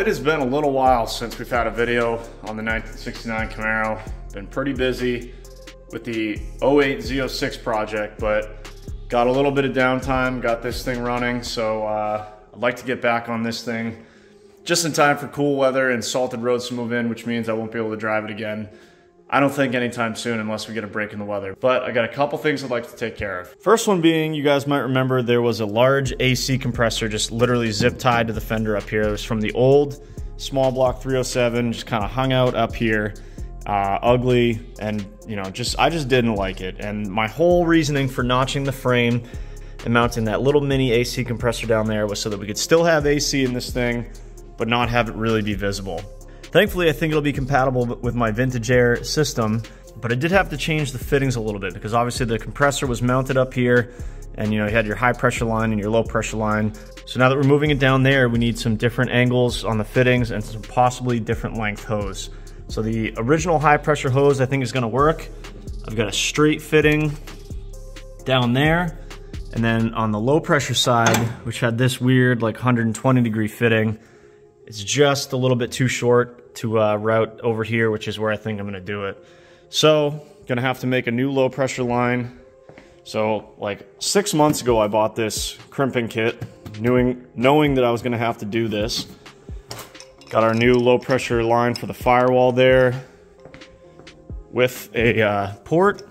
it has been a little while since we've had a video on the 1969 Camaro. Been pretty busy with the 08 Z06 project, but got a little bit of downtime, got this thing running, so I'd like to get back on this thing just in time for cool weather and salted roads to move in, which means I won't be able to drive it again. I don't think anytime soon unless we get a break in the weather. But I got a couple things I'd like to take care of. First one being, you guys might remember there was a large AC compressor just literally zip tied to the fender up here. It was from the old small block 307, just kind of hung out up here, ugly, and I just didn't like it. And my whole reasoning for notching the frame and mounting that little mini AC compressor down there was so that we could still have AC in this thing, but not have it really be visible. Thankfully, I think it'll be compatible with my Vintage Air system, but I did have to change the fittings a little bit because obviously the compressor was mounted up here and you had your high pressure line and your low pressure line. So now that we're moving it down there, we need some different angles on the fittings and some possibly different length hose. So the original high pressure hose I think is gonna work. I've got a straight fitting down there. And then on the low pressure side, which had this weird like 120 degree fitting, it's just a little bit too short to route over here, which is where I think I'm gonna do it. So, gonna have to make a new low pressure line. So, like 6 months ago, I bought this crimping kit, knowing that I was gonna have to do this. Got our new low pressure line for the firewall there with a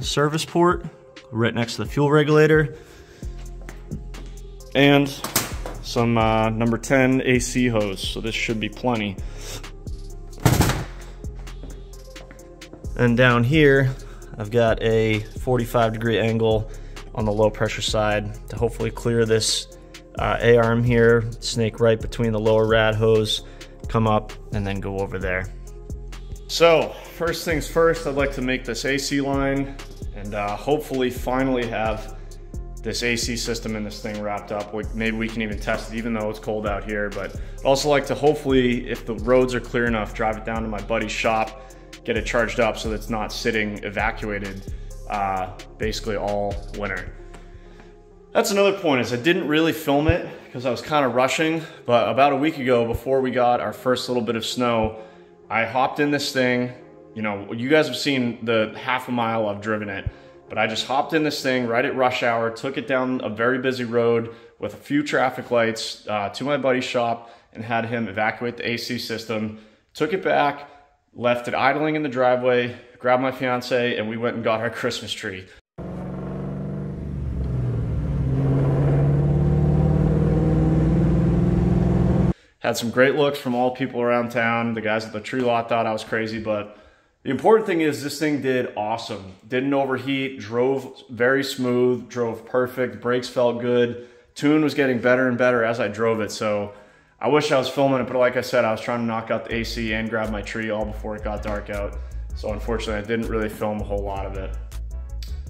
service port, right next to the fuel regulator. And some number 10 AC hose, so this should be plenty. And down here, I've got a 45 degree angle on the low pressure side to hopefully clear this A-arm here, snake right between the lower rad hose, come up, and then go over there. So, first things first, I'd like to make this AC line and hopefully finally have this AC system in this thing wrapped up. Maybe we can even test it even though it's cold out here, but I'd also like to hopefully, if the roads are clear enough, drive it down to my buddy's shop, get it charged up so that it's not sitting evacuated basically all winter. That's another point, is I didn't really film it because I was kind of rushing, but about a week ago, before we got our first little bit of snow, I hopped in this thing. You guys have seen the half a mile I've driven it, but I just hopped in this thing right at rush hour, took it down a very busy road with a few traffic lights to my buddy's shop and had him evacuate the AC system, took it back, left it idling in the driveway, grabbed my fiance, and we went and got our Christmas tree. Had some great looks from all people around town. The guys at the tree lot thought I was crazy, but the important thing is this thing did awesome. Didn't overheat, drove very smooth, drove perfect, brakes felt good. Tune was getting better and better as I drove it, so I wish I was filming it, but like I said, I was trying to knock out the AC and grab my tree all before it got dark out. So unfortunately, I didn't really film a whole lot of it.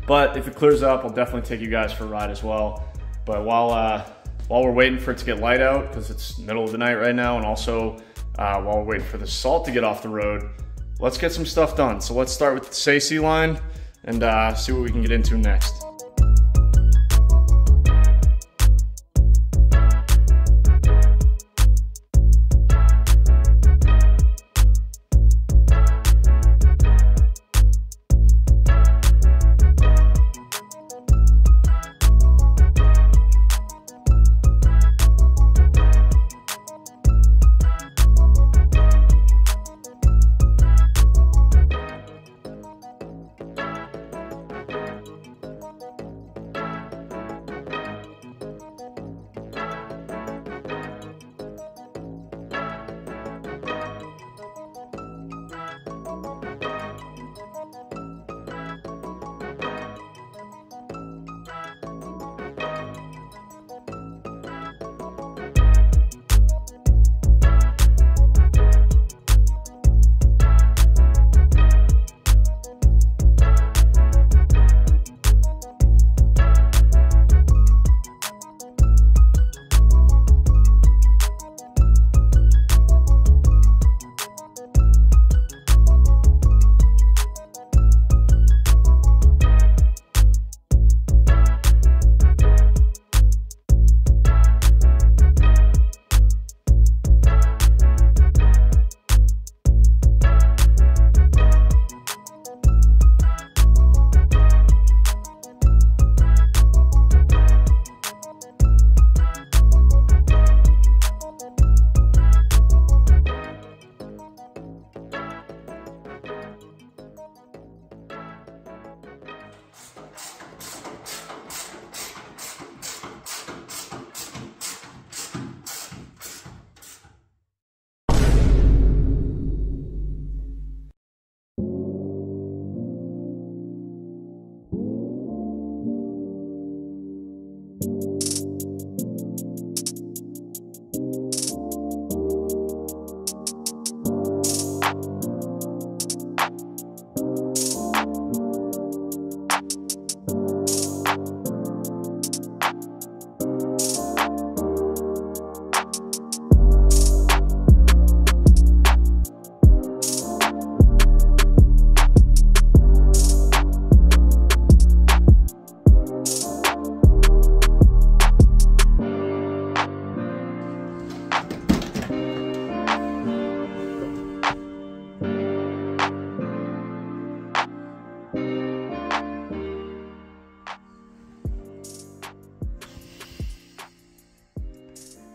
But if it clears up, I'll definitely take you guys for a ride as well. But while we're waiting for it to get light out, because it's middle of the night right now, and also while we're waiting for the salt to get off the road, let's get some stuff done. So let's start with the AC line and see what we can get into next.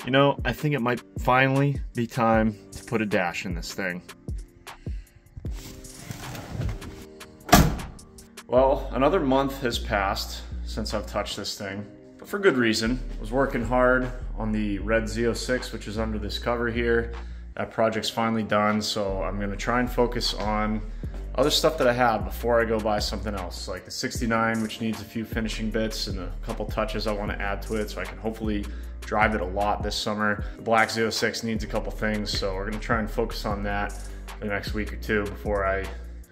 You know, I think it might finally be time to put a dash in this thing. Well, another month has passed since I've touched this thing, but for good reason. I was working hard on the red Z06, which is under this cover here. That project's finally done, so I'm gonna try and focus on other stuff that I have before I go buy something else, like the 69, which needs a few finishing bits and a couple touches I want to add to it so I can hopefully drive it a lot this summer. The black Z06 needs a couple things, so we're gonna try and focus on that the next week or two before I,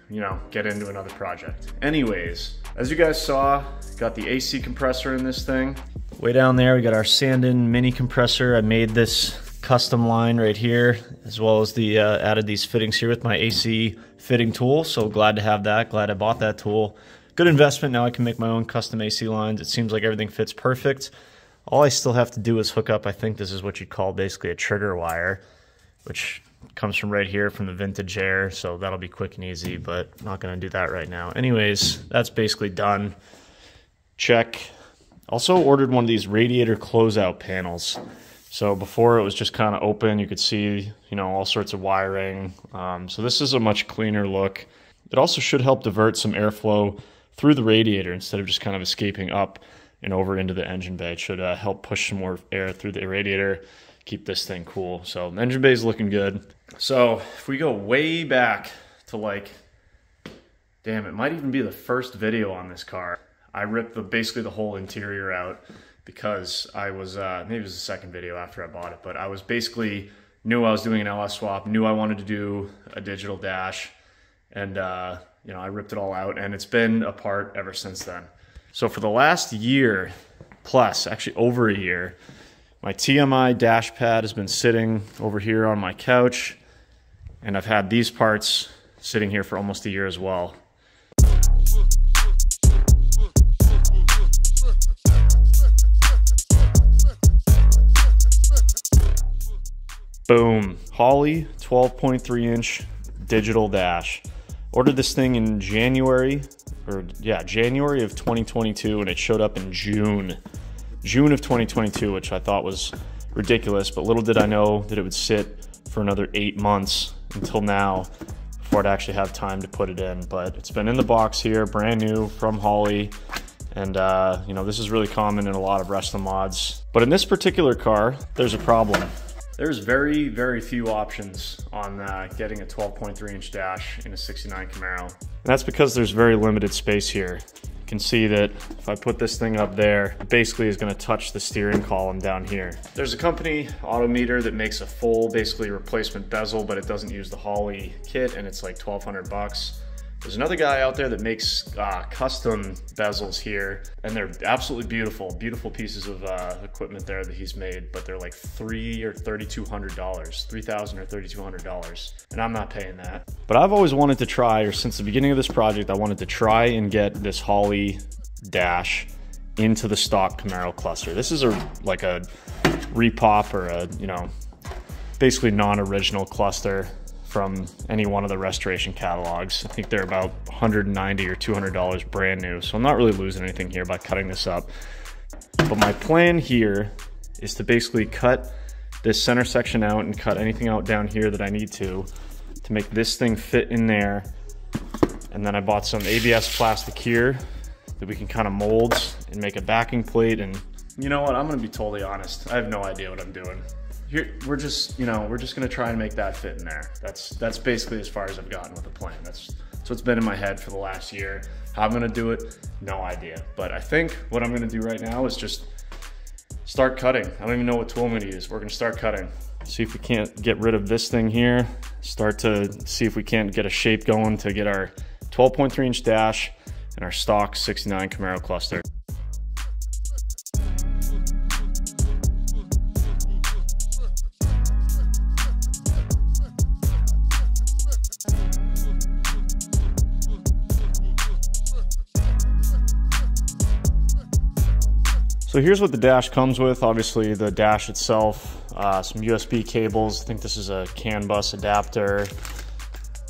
you know, get into another project. Anyways, as you guys saw, got the AC compressor in this thing. Way down there, we got our Sandin mini compressor. I made this custom line right here, as well as the added these fittings here with my AC fitting tool. So glad to have that, glad I bought that tool. Good investment. Now I can make my own custom AC lines. It seems like everything fits perfect. All I still have to do is hook up, I think this is what you'd call basically a trigger wire, which comes from right here from the vintage air, so that'll be quick and easy, but I'm not gonna do that right now. Anyways, that's basically done. Check. Also ordered one of these radiator closeout panels. So before it was just kind of open, you could see, you know, all sorts of wiring. So this is a much cleaner look. It also should help divert some airflow through the radiator instead of just kind of escaping up and over into the engine bay. It should help push some more air through the radiator, keep this thing cool. So the engine bay is looking good. So if we go way back to like, damn, it might even be the first video on this car. I ripped basically the whole interior out because I was, maybe it was the second video after I bought it, but I was basically, knew I was doing an LS swap, knew I wanted to do a digital dash, and you know, I ripped it all out, and it's been apart ever since then. So for the last year plus, actually over a year, my TMI dash pad has been sitting over here on my couch, and I've had these parts sitting here for almost a year as well. Boom, Holley 12.3 inch digital dash. Ordered this thing in January of 2022, and it showed up in June of 2022, which I thought was ridiculous, but little did I know that it would sit for another 8 months until now before I'd actually have time to put it in. But it's been in the box here, brand new from Holley, and you know, this is really common in a lot of rest of mods. But in this particular car, there's a problem. There's very, very few options on getting a 12.3 inch dash in a 69 Camaro. And that's because there's very limited space here. You can see that if I put this thing up there, it basically is gonna touch the steering column down here. There's a company, Autometer, that makes a full, basically replacement bezel, but it doesn't use the Holley kit, and it's like 1,200 bucks. There's another guy out there that makes custom bezels here, and they're absolutely beautiful, beautiful pieces of equipment there that he's made, but they're like $3,000 or $3,200, $3,000 or $3,200, and I'm not paying that. But I've always wanted to try, or since the beginning of this project, I wanted to try and get this Holley dash into the stock Camaro cluster. This is like a repop, or a, you know, basically non-original cluster from any one of the restoration catalogs. I think they're about $190 or $200 brand new, so I'm not really losing anything here by cutting this up. But my plan here is to basically cut this center section out and cut anything out down here that I need to make this thing fit in there. And then I bought some ABS plastic here that we can kind of mold and make a backing plate. And you know what, I'm gonna be totally honest, I have no idea what I'm doing. Here, we're just gonna try and make that fit in there. That's basically as far as I've gotten with the plan. That's what's been in my head for the last year. How I'm gonna do it, no idea. But I think what I'm gonna do right now is just start cutting. I don't even know what tool I'm gonna use. We're gonna start cutting. See if we can't get rid of this thing here. Start to see if we can't get a shape going to get our 12.3 inch dash and our stock 69 Camaro cluster. So here's what the dash comes with. Obviously the dash itself, some USB cables. I think this is a CAN bus adapter.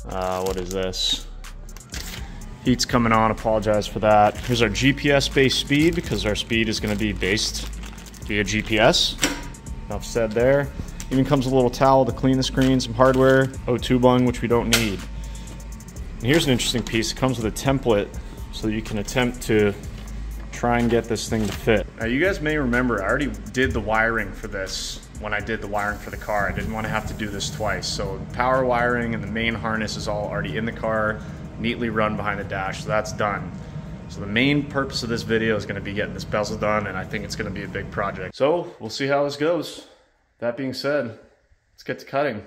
What is this? Heat's coming on, apologize for that. Here's our GPS based speed, because our speed is gonna be based via GPS. Enough said there. Even comes with a little towel to clean the screen, some hardware, O2 bung, which we don't need. And here's an interesting piece. It comes with a template so that you can attempt to try and get this thing to fit. Now you guys may remember I already did the wiring for this when I did the wiring for the car. I didn't want to have to do this twice. So the power wiring and the main harness is all already in the car, neatly run behind the dash, so that's done. So the main purpose of this video is going to be getting this bezel done, and I think it's going to be a big project. So we'll see how this goes. That being said, let's get to cutting.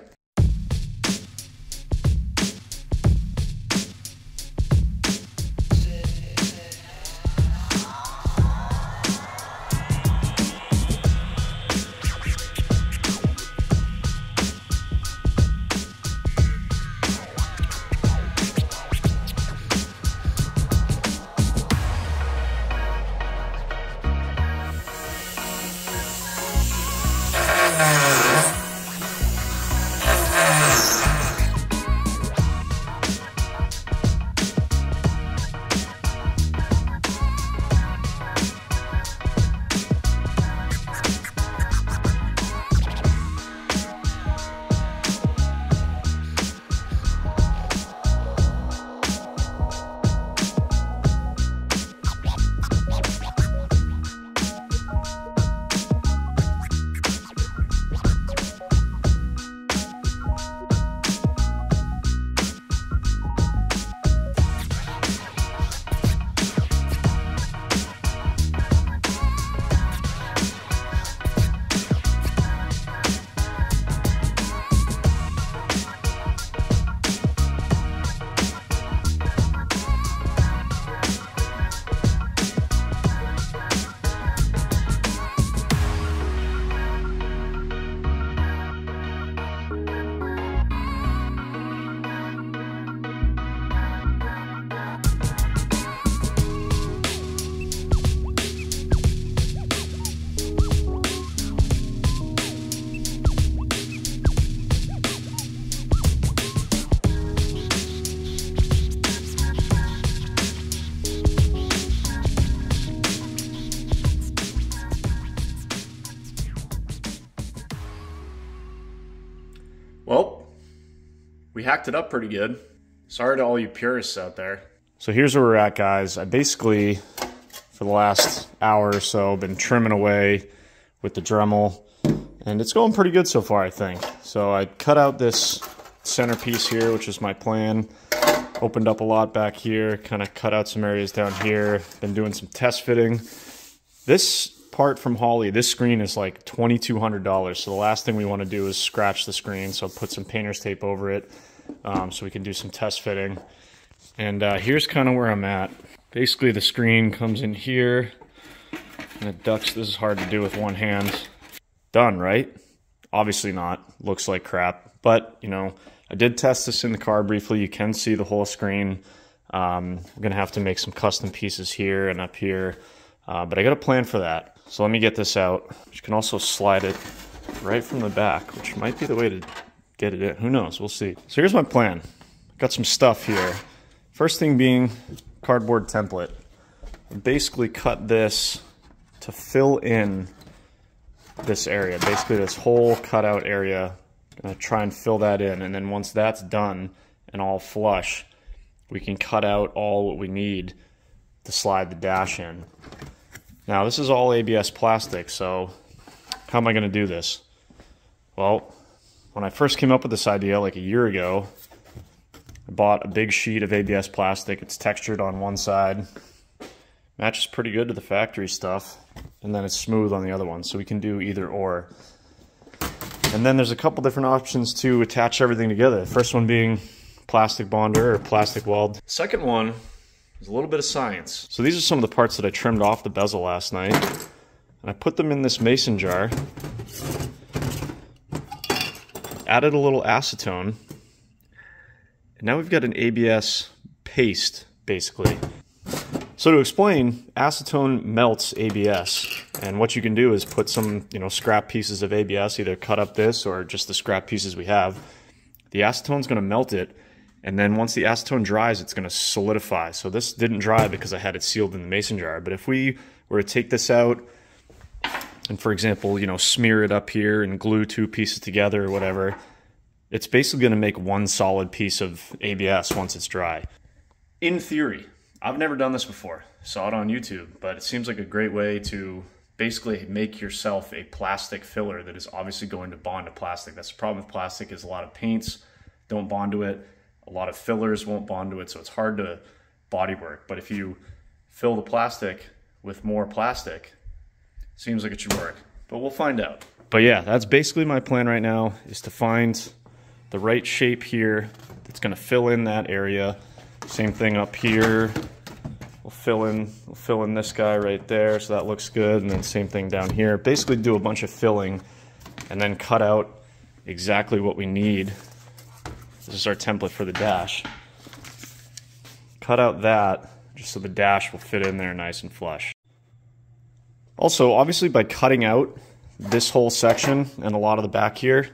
Well, we hacked it up pretty good. Sorry to all you purists out there. So here's where we're at, guys. I basically, for the last hour or so, been trimming away with the Dremel, and it's going pretty good so far, I think. So I cut out this centerpiece here, which is my plan. Opened up a lot back here, kind of cut out some areas down here. Been doing some test fitting. This part from Holley, this screen is like $2,200, so the last thing we want to do is scratch the screen, so put some painter's tape over it so we can do some test fitting. And here's kind of where I'm at. Basically the screen comes in here and it ducks. This is hard to do with one hand. Done, right? Obviously not. Looks like crap, but you know, I did test this in the car briefly. You can see the whole screen. I'm gonna have to make some custom pieces here and up here, but I got a plan for that. So let me get this out. You can also slide it right from the back, which might be the way to get it in. Who knows? We'll see. So here's my plan. Got some stuff here. First thing being cardboard template. I basically cut this to fill in this area. Basically this whole cutout area. I'm gonna try and fill that in, and then once that's done and all flush, we can cut out all what we need to slide the dash in. Now this is all ABS plastic, so how am I going to do this? Well, when I first came up with this idea like a year ago, I bought a big sheet of ABS plastic. It's textured on one side, matches pretty good to the factory stuff, and then it's smooth on the other one, so we can do either or. And then there's a couple different options to attach everything together. The first one being plastic bonder or plastic weld. The second one is a little bit of science. So these are some of the parts that I trimmed off the bezel last night, and I put them in this mason jar, added a little acetone, and now we've got an ABS paste, basically. So to explain, acetone melts ABS, and what you can do is put some, scrap pieces of ABS, either cut up this or just the scrap pieces we have. The acetone's going to melt it, and then once the acetone dries, it's going to solidify. So this didn't dry because I had it sealed in the mason jar, but if we were to take this out, and for example, you know, smear it up here and glue two pieces together or whatever, it's basically going to make one solid piece of ABS once it's dry. In theory, I've never done this before. Saw it on YouTube, but it seems like a great way to basically make yourself a plastic filler that is obviously going to bond to plastic. That's the problem with plastic, is a lot of paints don't bond to it. A lot of fillers won't bond to it, so it's hard to bodywork. But if you fill the plastic with more plastic, it seems like it should work. But we'll find out. But yeah, that's basically my plan right now, is to find the right shape here that's gonna fill in that area. Same thing up here. We'll fill in this guy right there, so that looks good. And then same thing down here. Basically do a bunch of filling and then cut out exactly what we need. This is our template for the dash. Cut out that just so the dash will fit in there nice and flush. Also, obviously by cutting out this whole section and a lot of the back here,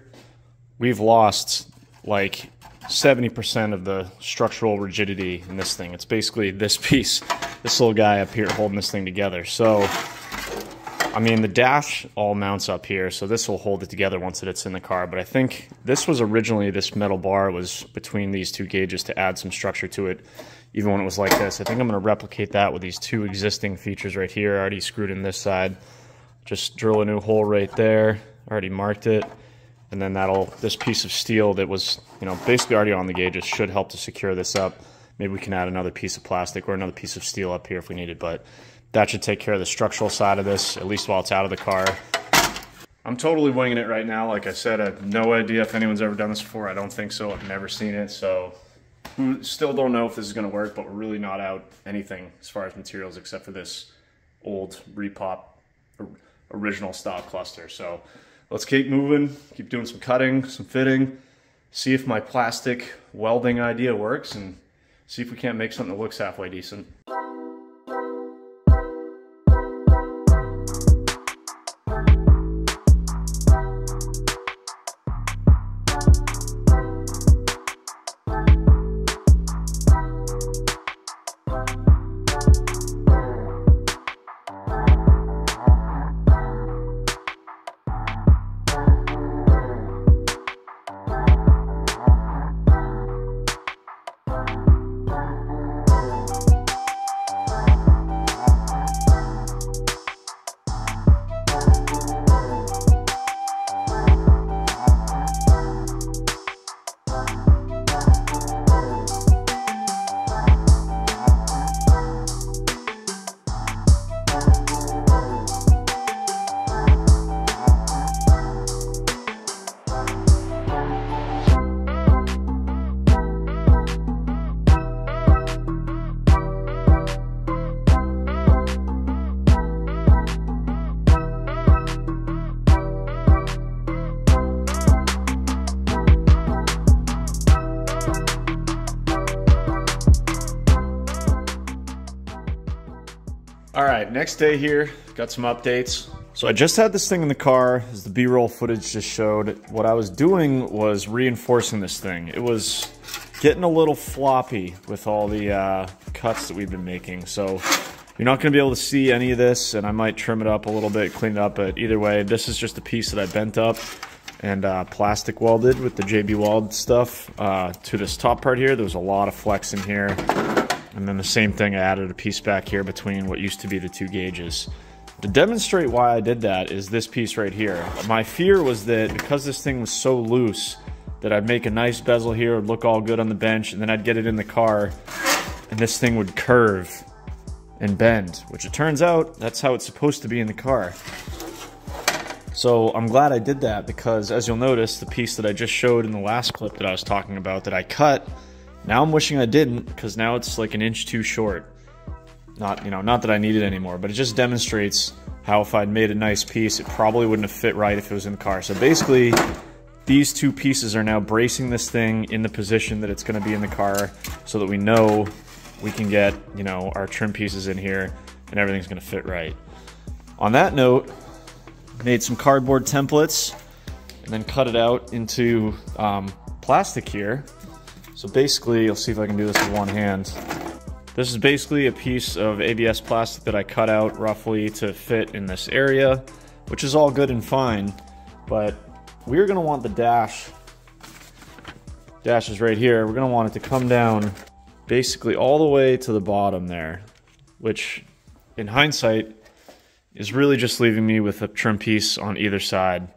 we've lost like 70% of the structural rigidity in this thing. It's basically this piece, this little guy up here holding this thing together. So, I mean, the dash all mounts up here, so this will hold it together once it's in the car. But I think this was originally, this metal bar was between these two gauges to add some structure to it, even when it was like this. I think I'm going to replicate that with these two existing features right here. I already screwed in this side. Just drill a new hole right there. Already marked it. And then this piece of steel that was, you know, basically already on the gauges should help to secure this up. Maybe we can add another piece of plastic or another piece of steel up here if we need it, but that should take care of the structural side of this, at least while it's out of the car. I'm totally winging it right now. Like I said, I have no idea if anyone's ever done this before. I don't think so. I've never seen it, so still don't know if this is going to work, but we're really not out anything as far as materials except for this old repop original style cluster. So let's keep moving, keep doing some cutting, some fitting, see if my plastic welding idea works, and see if we can't make something that looks halfway decent. All right, next day here, got some updates. So I just had this thing in the car, as the B-roll footage just showed. What I was doing was reinforcing this thing. It was getting a little floppy with all the cuts that we've been making. So you're not gonna be able to see any of this, and I might trim it up a little bit, clean it up, but either way, this is just a piece that I bent up and plastic welded with the JB Weld stuff to this top part here. There was a lot of flex in here. And then the same thing, I added a piece back here between what used to be the two gauges. To demonstrate why I did that is this piece right here. My fear was that because this thing was so loose that I'd make a nice bezel here, it would look all good on the bench, and then I'd get it in the car and this thing would curve and bend, which it turns out that's how it's supposed to be in the car. So I'm glad I did that, because as you'll notice, the piece that I just showed in the last clip that I was talking about that I cut, now I'm wishing I didn't, because now it's like an inch too short. Not that I need it anymore, but it just demonstrates how if I'd made a nice piece, it probably wouldn't have fit right if it was in the car. So basically, these two pieces are now bracing this thing in the position that it's going to be in the car, so that we know we can get, you know, our trim pieces in here and everything's going to fit right. On that note, made some cardboard templates and then cut it out into plastic here. So basically, you'll see if I can do this with one hand. This is basically a piece of ABS plastic that I cut out roughly to fit in this area. which is all good and fine, but we're gonna want the dash is right here. We're gonna want it to come down basically all the way to the bottom there, which in hindsight is really just leaving me with a trim piece on either side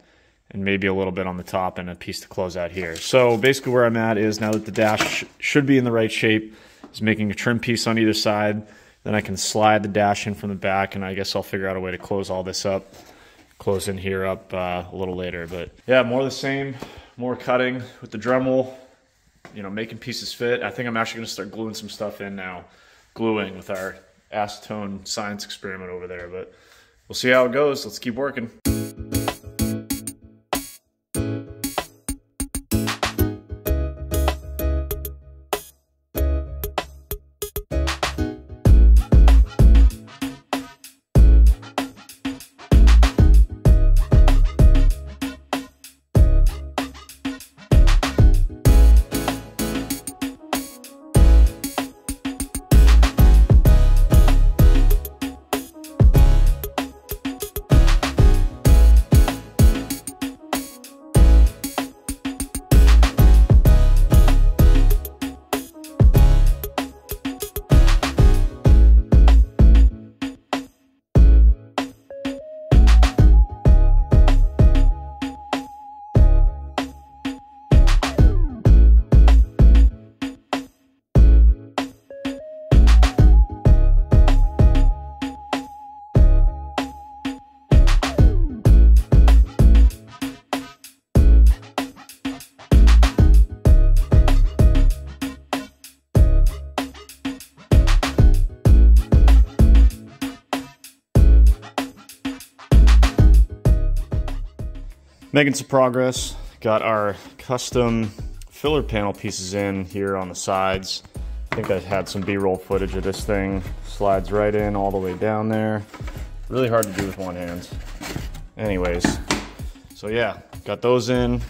and maybe a little bit on the top and a piece to close out here. So basically where I'm at is, now that the dash should be in the right shape, is making a trim piece on either side. Then I can slide the dash in from the back, and I guess I'll figure out a way to close all this up, close in here up a little later. But yeah, more of the same, more cutting with the Dremel, you know, making pieces fit. I think I'm actually gonna start gluing some stuff in now, gluing with our acetone science experiment over there, but we'll see how it goes. Let's keep working. Making some progress. Got our custom filler panel pieces in here on the sides. I think I had some B-roll footage of this thing. Slides right in all the way down there. Really hard to do with one hand. Anyways, so yeah, got those in.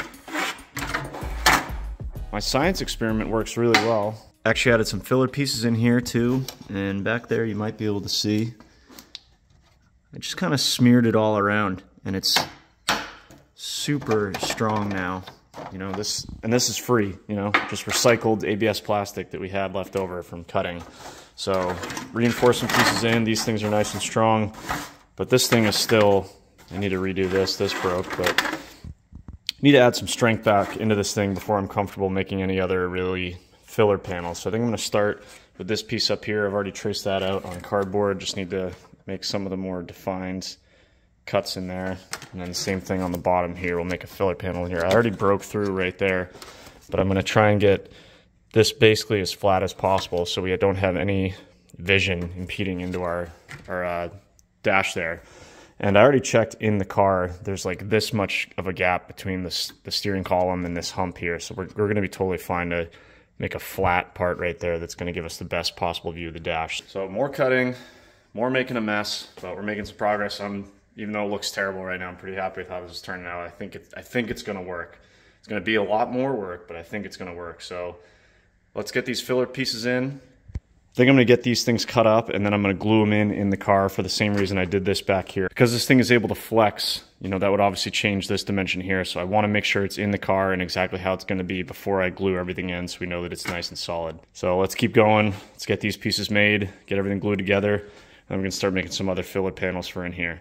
My science experiment works really well. Actually added some filler pieces in here too, and back there you might be able to see. I just kind of smeared it all around, and it's super strong now. You know, this is free, you know, just recycled ABS plastic that we had left over from cutting. So reinforcing pieces in, these things are nice and strong, but this thing is still, I need to redo this broke, but I need to add some strength back into this thing before I'm comfortable making any other really filler panels. So I think I'm going to start with this piece up here. I've already traced that out on cardboard, just need to make some of the more defined cuts in there, and then the same thing on the bottom here. We'll make a filler panel in here. I already broke through right there, but I'm going to try and get this basically as flat as possible so we don't have any vision impeding into our dash there. And I already checked in the car, there's like this much of a gap between the steering column and this hump here, so we're going to be totally fine to make a flat part right there that's going to give us the best possible view of the dash. So more cutting, more making a mess, but we're making some progress. Even though it looks terrible right now, I'm pretty happy with how this is turning out. I think it's going to work. It's going to be a lot more work, but I think it's going to work. So let's get these filler pieces in. I think I'm going to get these things cut up, and then I'm going to glue them in the car for the same reason I did this back here. Because this thing is able to flex, you know, that would obviously change this dimension here. So I want to make sure it's in the car and exactly how it's going to be before I glue everything in, so we know that it's nice and solid. So let's keep going. Let's get these pieces made, get everything glued together, and I'm going to start making some other filler panels for in here.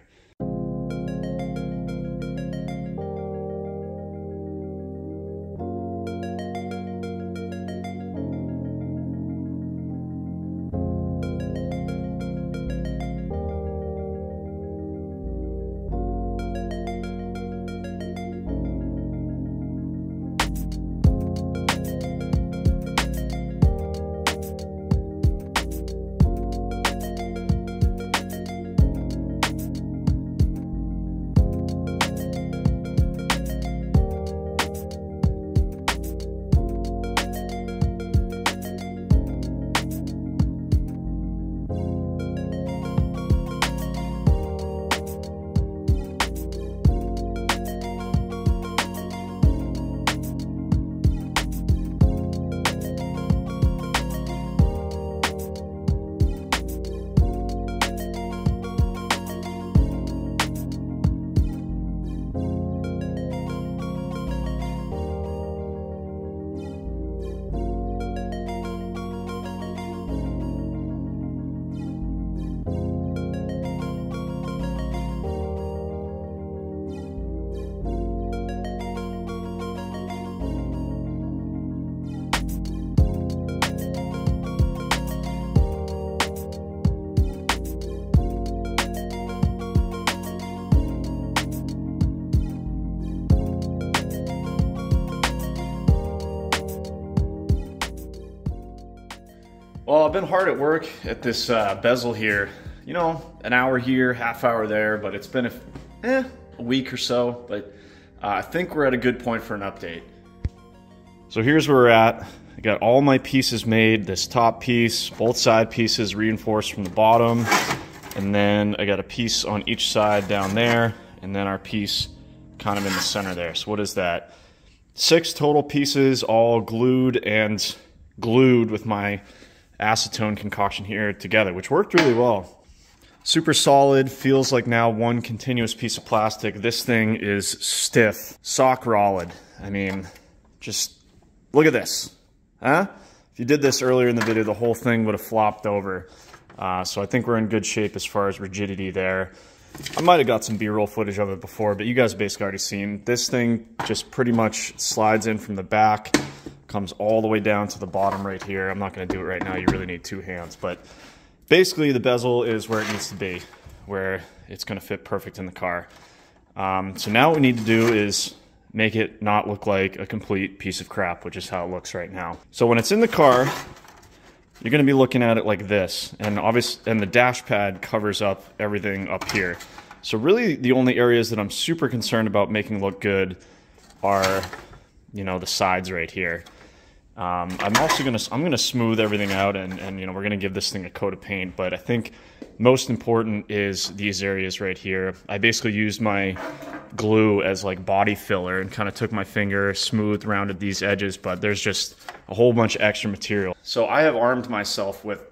Well, I've been hard at work at this bezel here. You know, an hour here, half hour there, but it's been a week or so, but I think we're at a good point for an update. So here's where we're at. I got all my pieces made, this top piece, both side pieces reinforced from the bottom, and then I got a piece on each side down there, and then our piece kind of in the center there. So what is that? 6 total pieces, all glued with my acetone concoction here together, which worked really well. Super solid, feels like now one continuous piece of plastic. This thing is stiff, sock rolled. I mean, just look at this, huh? If you did this earlier in the video, the whole thing would have flopped over. So I think we're in good shape as far as rigidity there. I might have got some B-roll footage of it before, but you guys basically already seen. This thing just pretty much slides in from the back, comes all the way down to the bottom right here. I'm not gonna do it right now, you really need 2 hands, but basically the bezel is where it needs to be, where it's gonna fit perfect in the car. So now what we need to do is make it not look like a complete piece of crap, which is how it looks right now. So when it's in the car, you're gonna be looking at it like this, and the dash pad covers up everything up here. So really the only areas that I'm super concerned about making look good are, you know, the sides right here. I'm gonna smooth everything out, and you know, we're gonna give this thing a coat of paint, but I think most important is these areas right here. I basically used my glue as like body filler and kind of took my finger, smoothed, rounded these edges, but there's just a whole bunch of extra material. So I have armed myself with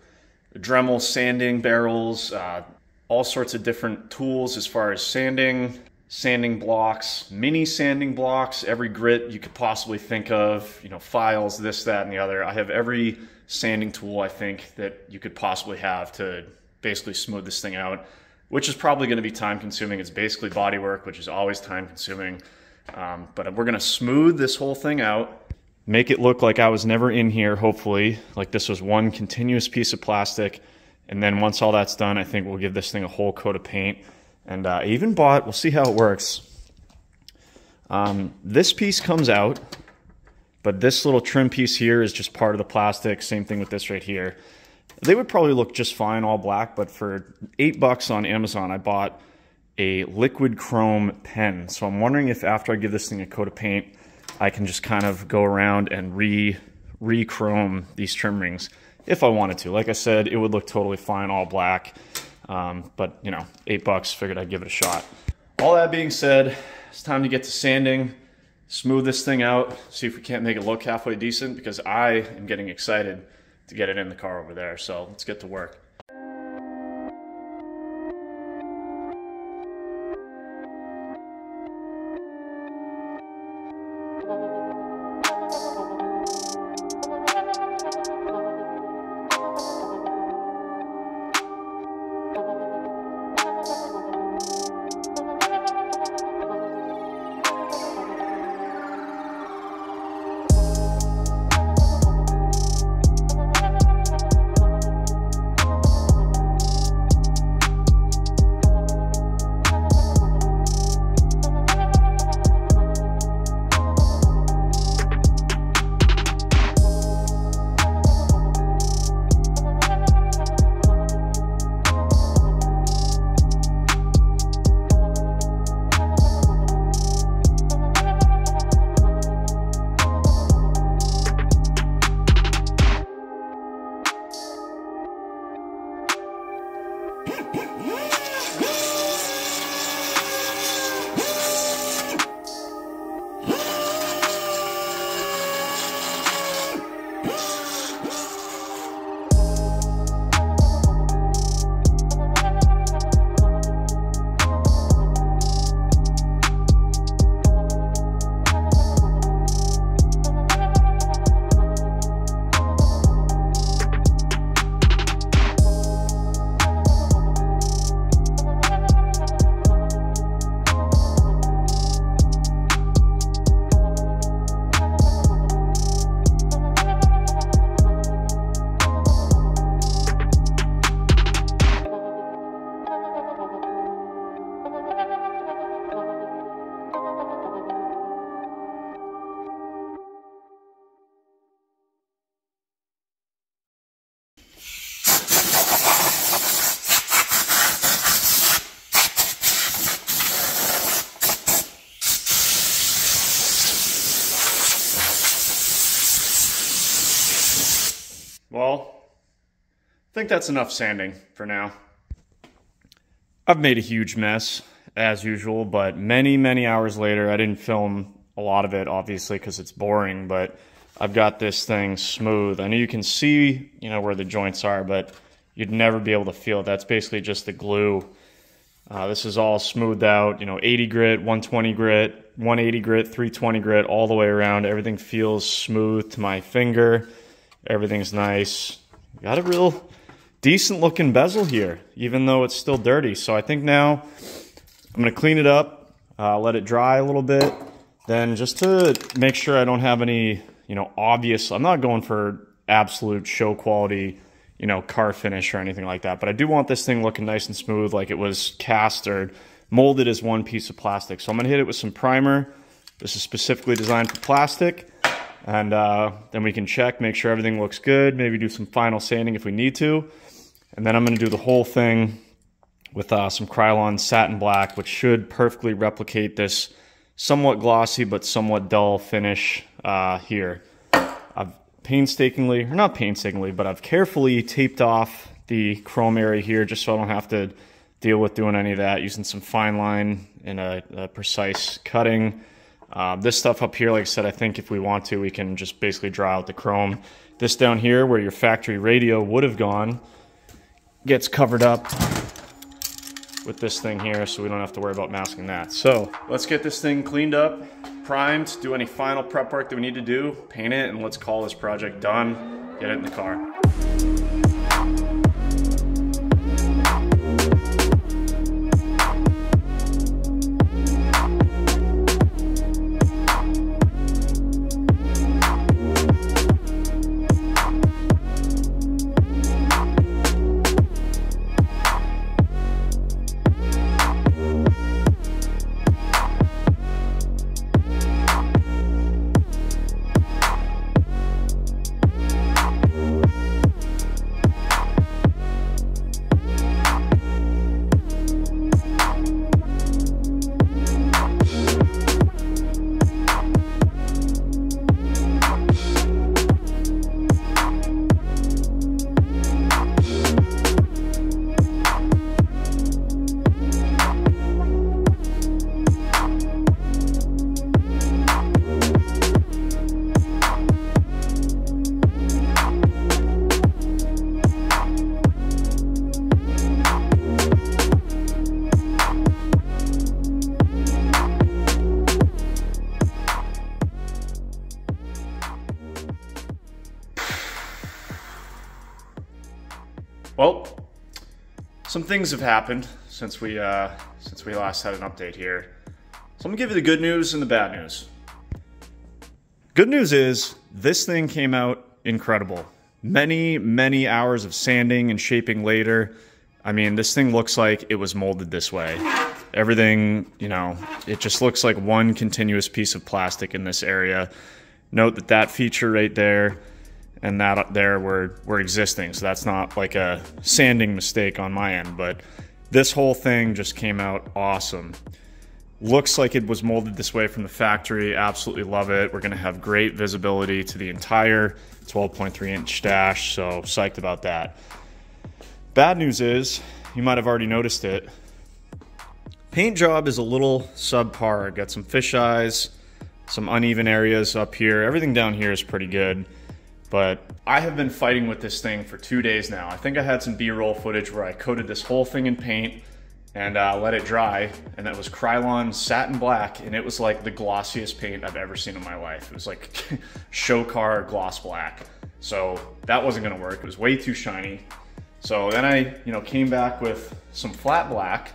Dremel sanding barrels, all sorts of different tools as far as sanding blocks, mini sanding blocks, every grit you could possibly think of, you know, files, this, that, and the other. I have every sanding tool I think that you could possibly have to basically smooth this thing out, which is probably going to be time consuming. It's basically body work, which is always time consuming. But we're going to smooth this whole thing out, make it look like I was never in here, hopefully, like this was one continuous piece of plastic. And then once all that's done, I think we'll give this thing a whole coat of paint. And I even bought, we'll see how it works. This piece comes out, but this little trim piece here is just part of the plastic. Same thing with this right here. They would probably look just fine all black, but for $8 on Amazon, I bought a liquid chrome pen. So I'm wondering if after I give this thing a coat of paint, I can just kind of go around and re-chrome these trim rings if I wanted to. Like I said, it would look totally fine all black. But you know, $8, figured I'd give it a shot. All that being said, it's time to get to sanding, smooth this thing out, see if we can't make it look halfway decent, because I am getting excited to get it in the car over there. So let's get to work. think that's enough sanding for now. I've made a huge mess, as usual, but many hours later, I didn't film a lot of it, obviously, because it's boring, but I've got this thing smooth. I know you can see, you know, where the joints are, but you'd never be able to feel it. That's basically just the glue. This is all smoothed out, you know, 80 grit, 120 grit, 180 grit, 320 grit, all the way around. Everything feels smooth to my finger. Everything's nice. Got a real decent looking bezel here, even though it's still dirty. So I think now I'm gonna clean it up, let it dry a little bit. Then just to make sure I don't have any, you know, obvious, I'm not going for absolute show quality, you know, car finish or anything like that. But I do want this thing looking nice and smooth, like it was cast or molded as one piece of plastic. So I'm gonna hit it with some primer. This is specifically designed for plastic. And then we can check, make sure everything looks good, maybe do some final sanding if we need to. And then I'm gonna do the whole thing with some Krylon satin black, which should perfectly replicate this somewhat glossy but somewhat dull finish here. I've painstakingly, or not painstakingly, but I've carefully taped off the chrome area here just so I don't have to deal with doing any of that, using some fine line and a precise cutting. This stuff up here, like I said, I think if we want to, we can just basically draw out the chrome. This down here, where your factory radio would have gone, gets covered up with this thing here, so we don't have to worry about masking that. So let's get this thing cleaned up, primed, do any final prep work that we need to do, paint it, and let's call this project done, get it in the car. Well, some things have happened since we last had an update here. So I'm gonna give you the good news and the bad news. Good news is this thing came out incredible. Many hours of sanding and shaping later. I mean, this thing looks like it was molded this way. Everything, you know, it just looks like one continuous piece of plastic in this area. Note that that feature right there and that up there were existing, so that's not like a sanding mistake on my end, but this whole thing just came out awesome. Looks like it was molded this way from the factory. Absolutely love it. We're gonna have great visibility to the entire 12.3 inch dash, so psyched about that. Bad news is, you might have already noticed it, paint job is a little subpar. Got some fish eyes, some uneven areas up here. Everything down here is pretty good. But I have been fighting with this thing for 2 days now. I think I had some B-roll footage where I coated this whole thing in paint and let it dry, and that was Krylon satin black, and it was like the glossiest paint I've ever seen in my life. It was like show car gloss black. So that wasn't gonna work. It was way too shiny. So then I, came back with some flat black,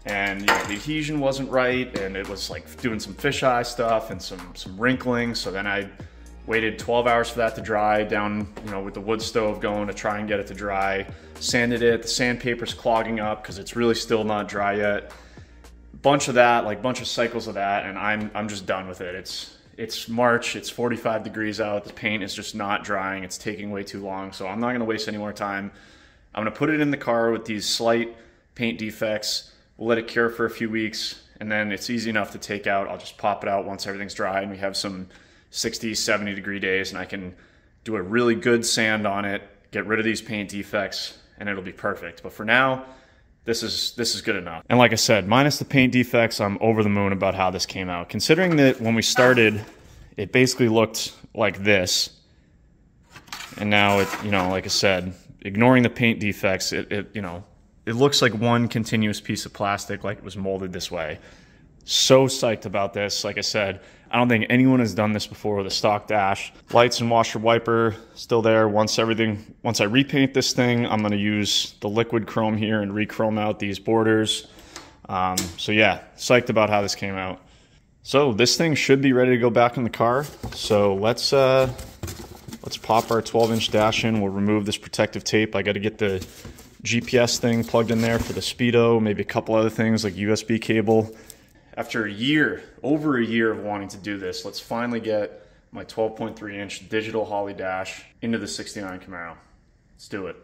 and the adhesion wasn't right, and it was like doing some fisheye stuff and some wrinkling. So then I waited 12 hours for that to dry down, with the wood stove going to try and get it to dry. Sanded it, the sandpaper's clogging up because it's really still not dry yet. Bunch of that, like bunch of cycles of that, and I'm just done with it. It's March, it's 45 degrees out, the paint is just not drying, it's taking way too long, so I'm not gonna waste any more time. I'm gonna put it in the car with these slight paint defects. We'll let it cure for a few weeks, and then it's easy enough to take out. I'll just pop it out once everything's dry and we have some 60, 70 degree days, and I can do a really good sand on it, get rid of these paint defects, and it'll be perfect. But for now, this is good enough. And like I said, minus the paint defects, I'm over the moon about how this came out. Considering that when we started, it basically looked like this. And now it, you know, like I said, ignoring the paint defects, it looks like one continuous piece of plastic, like it was molded this way. So psyched about this. Like I said, I don't think anyone has done this before with a stock dash. Lights and washer wiper still there. Once I repaint this thing, I'm gonna use the liquid chrome here and re-chrome out these borders. So yeah, psyched about how this came out. So this thing should be ready to go back in the car. So let's pop our 12-inch dash in. We'll remove this protective tape. I got to get the GPS thing plugged in there for the speedo, maybe a couple other things like USB cable. After over a year of wanting to do this, let's finally get my 12.3-inch digital Holley dash into the 69 Camaro. Let's do it.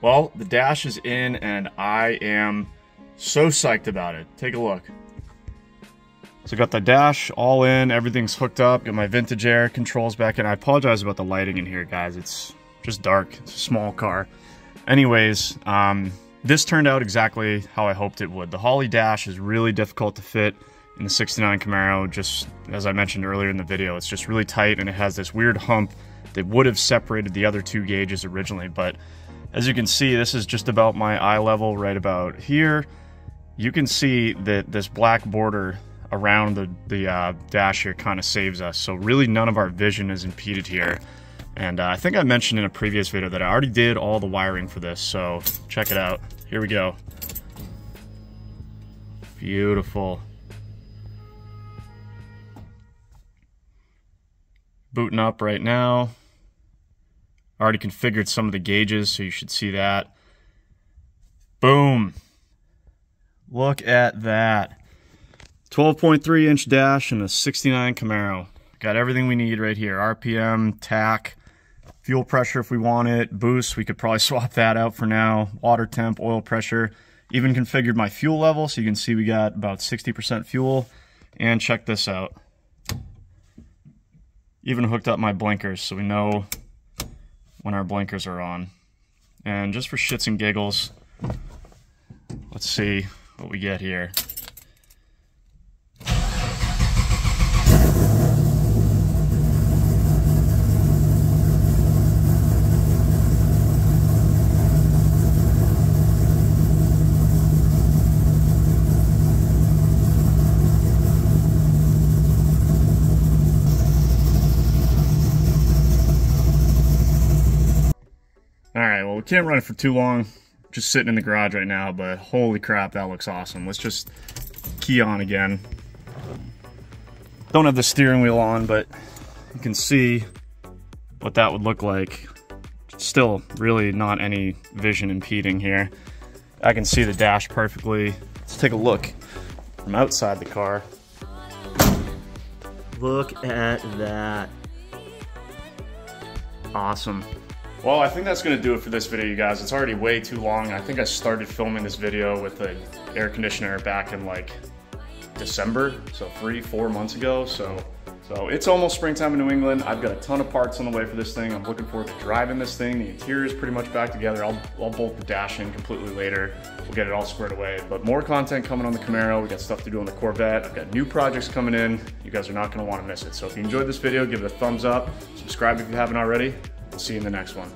Well, the dash is in and I am so psyched about it. Take a look. So I got the dash all in, everything's hooked up, got my vintage air controls back in. I apologize about the lighting in here, guys. It's just dark, it's a small car. Anyways, this turned out exactly how I hoped it would. The Holley dash is really difficult to fit in the 69 Camaro. Just as I mentioned earlier in the video, it's just really tight and it has this weird hump that would have separated the other two gauges originally, but as you can see, this is just about my eye level right about here. You can see that this black border around the dash here kind of saves us. So really none of our vision is impeded here. And I think I mentioned in a previous video that I already did all the wiring for this. So check it out. Here we go. Beautiful. Booting up right now. Already configured some of the gauges, so you should see that. Boom. Look at that. 12.3-inch dash and a 69 Camaro. Got everything we need right here. RPM, tack, fuel pressure if we want it, boost, we could probably swap that out for now. Water temp, oil pressure. Even configured my fuel level, so you can see we got about 60% fuel. And check this out. Even hooked up my blinkers, so we know when our blinkers are on. And just for shits and giggles, let's see what we get here. Alright, well we can't run it for too long, just sitting in the garage right now, but holy crap, that looks awesome. Let's just key on again. Don't have the steering wheel on, but you can see what that would look like. Still really not any vision impeding here. I can see the dash perfectly. Let's take a look from outside the car. Look at that. Awesome. Well, I think that's going to do it for this video, you guys. It's already way too long. I think I started filming this video with the air conditioner back in like December, so 3-4 months ago. So it's almost springtime in New England. I've got a ton of parts on the way for this thing. I'm looking forward to driving this thing. The interior is pretty much back together. I'll bolt the dash in completely later. We'll get it all squared away. But more content coming on the Camaro. We got stuff to do on the Corvette. I've got new projects coming in. You guys are not gonna wanna miss it. So if you enjoyed this video, give it a thumbs up. Subscribe if you haven't already. We'll see you in the next one.